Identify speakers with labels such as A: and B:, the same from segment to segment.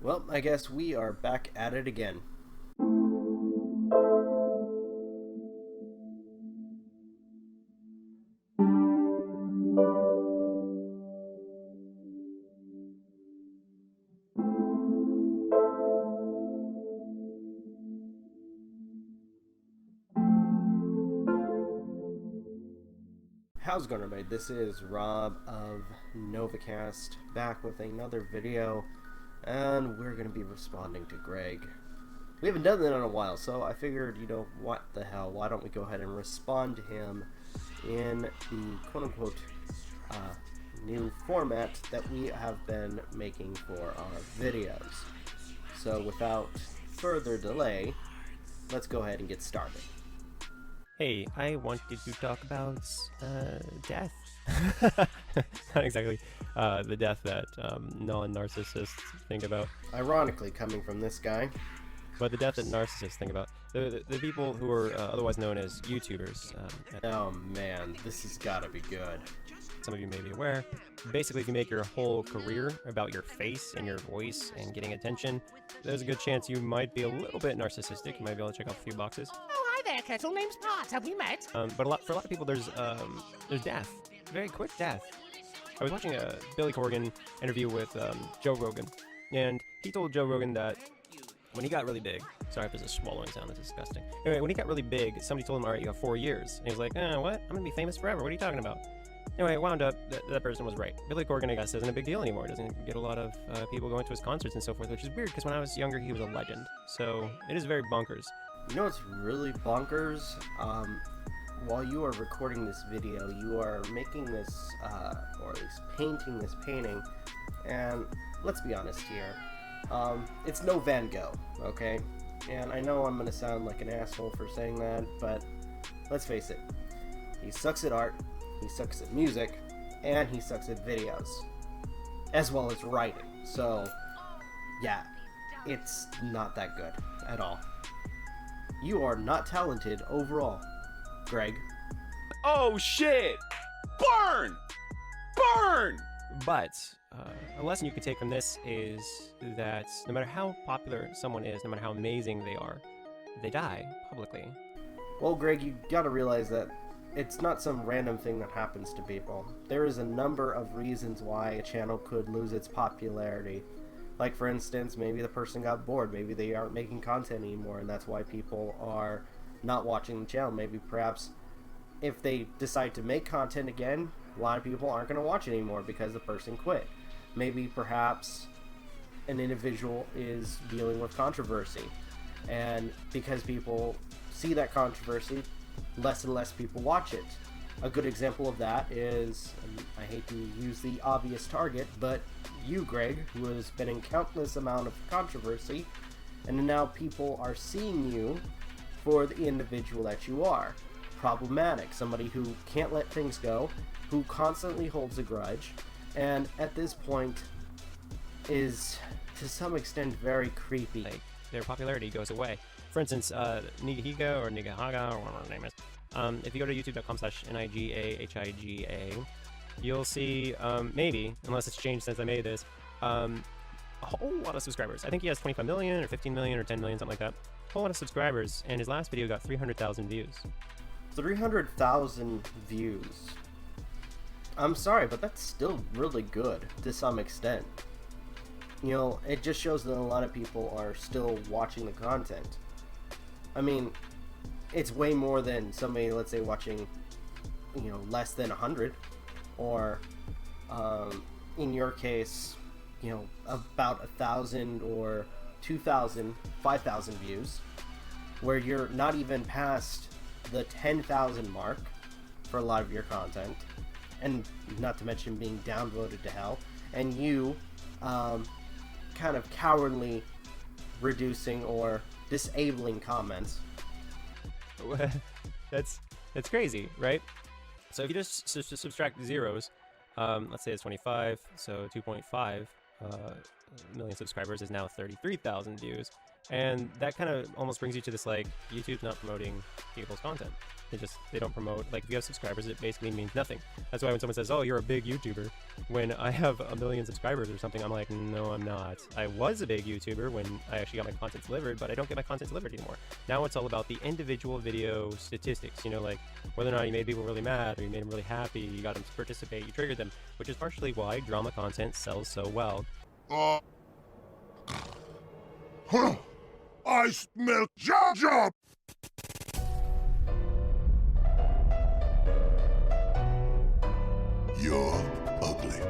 A: Well, I guess we are back at it again. How's it going, everybody? This is Rob of Novakast, back with another video, and we're going to be responding to Greg. We haven't done that in a while, so I figured, what the hell, why don't we go ahead and respond to him in the quote-unquote new format that we have been making for our videos. So without further delay, let's go ahead and get started.
B: Hey, I wanted to talk about death. Not exactly the death that non-narcissists think about.
A: Ironically, coming from this guy.
B: But the death that narcissists think about. The people who are otherwise known as YouTubers.
A: Oh man, this has gotta be good.
B: Some of you may be aware. Basically, if you make your whole career about your face and your voice and getting attention, there's a good chance you might be a little bit narcissistic. You might be able to check off a few boxes.
C: There, Kettle. Name's Pot. Have we met?
B: But for a lot of people, there's death. Very quick death. I was watching a Billy Corgan interview with Joe Rogan, and he told Joe Rogan that when he got really big, sorry if there's a swallowing sound, that's disgusting. Anyway, when he got really big, somebody told him, all right, you have 4 years. And he was like, what? I'm gonna be famous forever. What are you talking about? Anyway, it wound up that person was right. Billy Corgan, I guess, isn't a big deal anymore. Doesn't get a lot of people going to his concerts and so forth, which is weird, because when I was younger, he was a legend. So it is very bonkers.
A: You know what's really bonkers? While you are recording this video, you are making this, or at least painting this painting, and let's be honest here, it's no Van Gogh, okay? And I know I'm gonna sound like an asshole for saying that, but let's face it, he sucks at art, he sucks at music, and he sucks at videos, as well as writing, so yeah, it's not that good at all. You are not talented overall, Greg.
D: Oh shit! Burn! Burn!
B: But a lesson you can take from this is that no matter how popular someone is, no matter how amazing they are, they die publicly.
A: Well, Greg, you gotta realize that it's not some random thing that happens to people. There is a number of reasons why a channel could lose its popularity. Like, for instance, maybe the person got bored, maybe they aren't making content anymore, and that's why people are not watching the channel. Maybe perhaps if they decide to make content again, a lot of people aren't going to watch it anymore because the person quit. Maybe perhaps an individual is dealing with controversy, and because people see that controversy, less and less people watch it. A good example of that is, and I hate to use the obvious target, but you, Greg, who has been in countless amount of controversy, and now people are seeing you for the individual that you are. Problematic, somebody who can't let things go, who constantly holds a grudge, and at this point is, to some extent, very creepy.
B: Like, their popularity goes away. For instance, Nigahiga or Nigahaga, or whatever her name is, if you go to youtube.com/NIGAHIGA, you'll see, maybe, unless it's changed since I made this, a whole lot of subscribers. I think he has 25 million or 15 million or 10 million, something like that. A whole lot of subscribers, and his last video got 300,000 views.
A: 300,000 views. I'm sorry, but that's still really good to some extent. It just shows that a lot of people are still watching the content. I mean, it's way more than somebody, let's say, watching, less than 100, or, in your case, about 1,000 or 2,000, 5,000 views, where you're not even past the 10,000 mark for a lot of your content, and not to mention being downvoted to hell, and you, kind of cowardly reducing or disabling comments.
B: That's crazy, right? So if you just subtract zeros, let's say it's 25, so 2.5, million subscribers is now 33,000 views. And that kind of almost brings you to this, like, YouTube's not promoting people's content. They don't promote, like, if you have subscribers, it basically means nothing. That's why when someone says, oh, you're a big YouTuber, when I have 1 million subscribers or something, I'm like, no, I'm not. I was a big YouTuber when I actually got my content delivered, but I don't get my content delivered anymore. Now it's all about the individual video statistics, you know, like whether or not you made people really mad, or you made them really happy, you got them to participate, you triggered them, which is partially why drama content sells so well.
E: I smell job. You're ugly.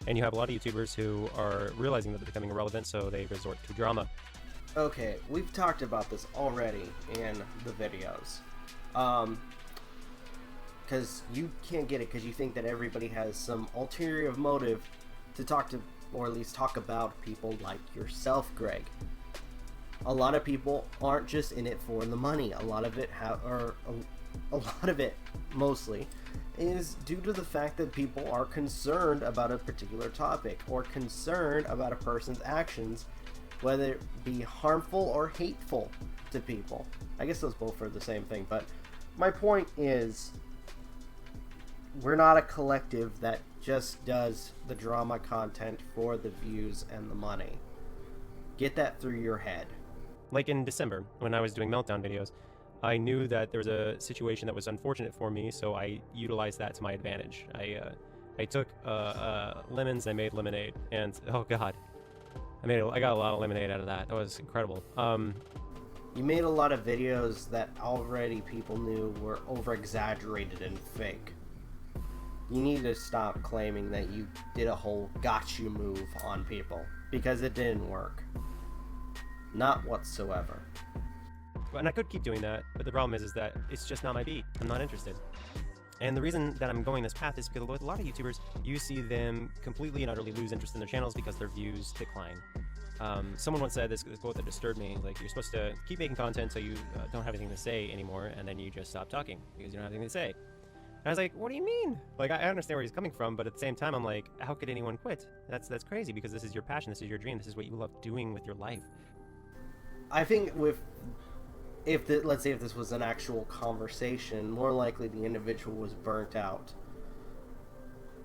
B: And you have a lot of YouTubers who are realizing that they're becoming irrelevant, so they resort to drama.
A: Okay, we've talked about this already in the videos. Because you can't get it because you think that everybody has some ulterior motive to talk to, or at least talk about people like yourself, Greg. A lot of people aren't just in it for the money. A lot of it, mostly, is due to the fact that people are concerned about a particular topic or concerned about a person's actions, whether it be harmful or hateful to people. I guess those both are the same thing, but my point is, we're not a collective that just does the drama content for the views and the money. Get that through your head.
B: Like in December, when I was doing meltdown videos, I knew that there was a situation that was unfortunate for me, so I utilized that to my advantage. I took lemons and I made lemonade, and oh god, I got a lot of lemonade out of that. That was incredible.
A: You made a lot of videos that already people knew were over-exaggerated and fake. You need to stop claiming that you did a whole gotcha move on people, because it didn't work. Not whatsoever.
B: And I could keep doing that, but the problem is that it's just not my beat. I'm not interested. And the reason that I'm going this path is because with a lot of YouTubers, you see them completely and utterly lose interest in their channels because their views decline. Someone once said this quote that disturbed me, like, you're supposed to keep making content so you don't have anything to say anymore, and then you just stop talking because you don't have anything to say. And I was like, what do you mean? Like, I understand where he's coming from, but at the same time, I'm like, how could anyone quit? That's crazy, because this is your passion, this is your dream, this is what you love doing with your life.
A: I think let's say if this was an actual conversation, more likely the individual was burnt out.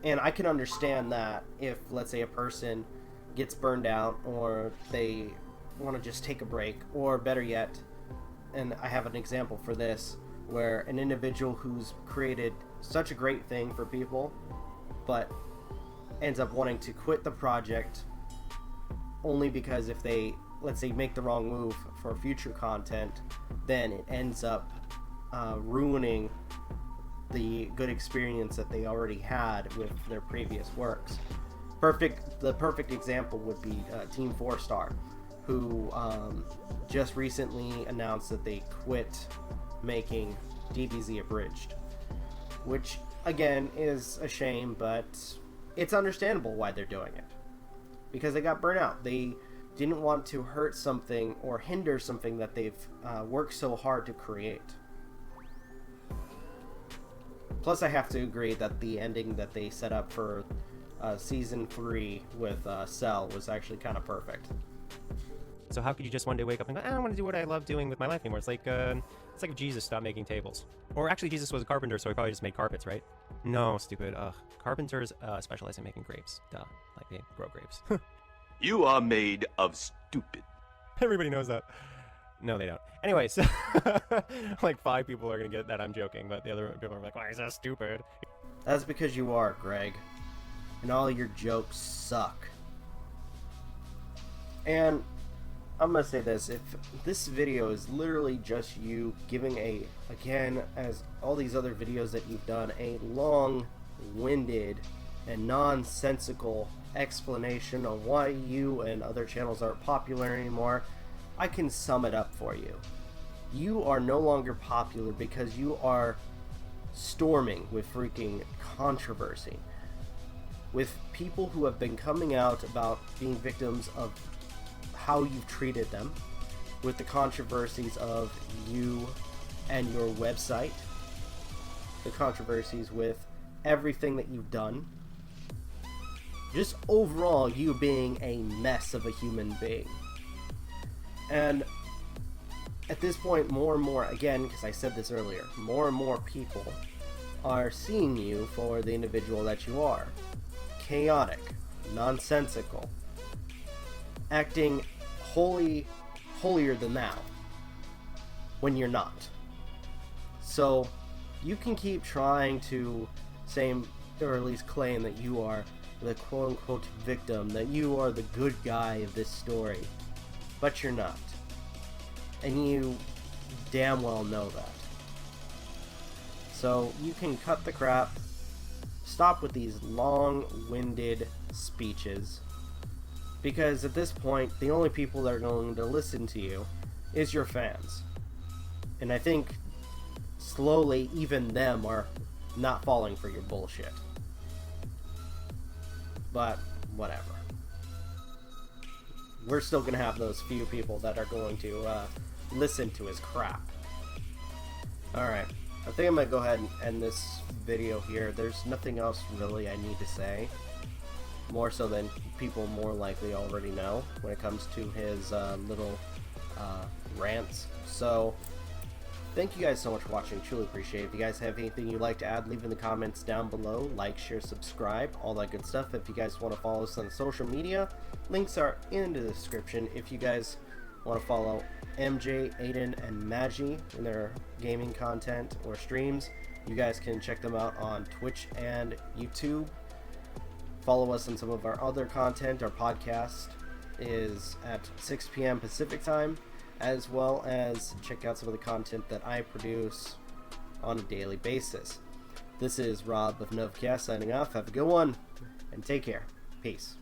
A: And I can understand that if, let's say, a person gets burned out, or they want to just take a break, or better yet, and I have an example for this, where an individual who's created such a great thing for people, but ends up wanting to quit the project only because if they, let's say, make the wrong move for future content, then it ends up ruining the good experience that they already had with their previous works. The perfect example would be Team 4-Star, who just recently announced that they quit making DBZ Abridged, which again is a shame, but it's understandable why they're doing it, because they got burnt out. They didn't want to hurt something or hinder something that they've worked so hard to create. Plus, I have to agree that the ending that they set up for season 3 with Cell was actually kind of perfect.
B: So how could you just one day wake up and go, I don't want to do what I love doing with my life anymore? It's like if Jesus stopped making tables. Or actually, Jesus was a carpenter, so he probably just made carpets, right? No, stupid. Carpenters specialize in making grapes. Duh. Like, they grow grapes.
D: You are made of stupid.
B: Everybody knows that. No, they don't. Anyway, so like 5 people are going to get that I'm joking, but the other people are like, why is that stupid?
A: That's because you are, Greg. And all your jokes suck. And I'm gonna say this, if this video is literally just you giving again, as all these other videos that you've done, a long-winded and nonsensical explanation on why you and other channels aren't popular anymore, I can sum it up for you. You are no longer popular because you are storming with freaking controversy, with people who have been coming out about being victims of how you've treated them, with the controversies of you and your website, the controversies with everything that you've done, just overall you being a mess of a human being. And at this point, more and more, again, because I said this earlier, more and more people are seeing you for the individual that you are. Chaotic, nonsensical, acting holier than thou when you're not. So you can keep trying to say, or at least claim, that you are the quote-unquote victim, that you are the good guy of this story, but you're not. And you damn well know that. So you can cut the crap, stop with these long-winded speeches, because at this point, the only people that are going to listen to you is your fans. And I think slowly even them are not falling for your bullshit. But whatever. We're still going to have those few people that are going to listen to his crap. Alright, I think I'm going to go ahead and end this video here. There's nothing else really I need to say, more so than people more likely already know when it comes to his little rants. So thank you guys so much for watching, truly appreciate it. If you guys have anything you'd like to add, leave in the comments down below. Like, share, subscribe, all that good stuff. If you guys want to follow us on social media, links are in the description. If you guys want to follow MJ, Aden, and Magi in their gaming content or streams, you guys can check them out on Twitch and YouTube. Follow us on some of our other content. Our podcast is at 6 p.m. Pacific time, as well as check out some of the content that I produce on a daily basis. This is Rob of Novakast signing off. Have a good one, and take care. Peace.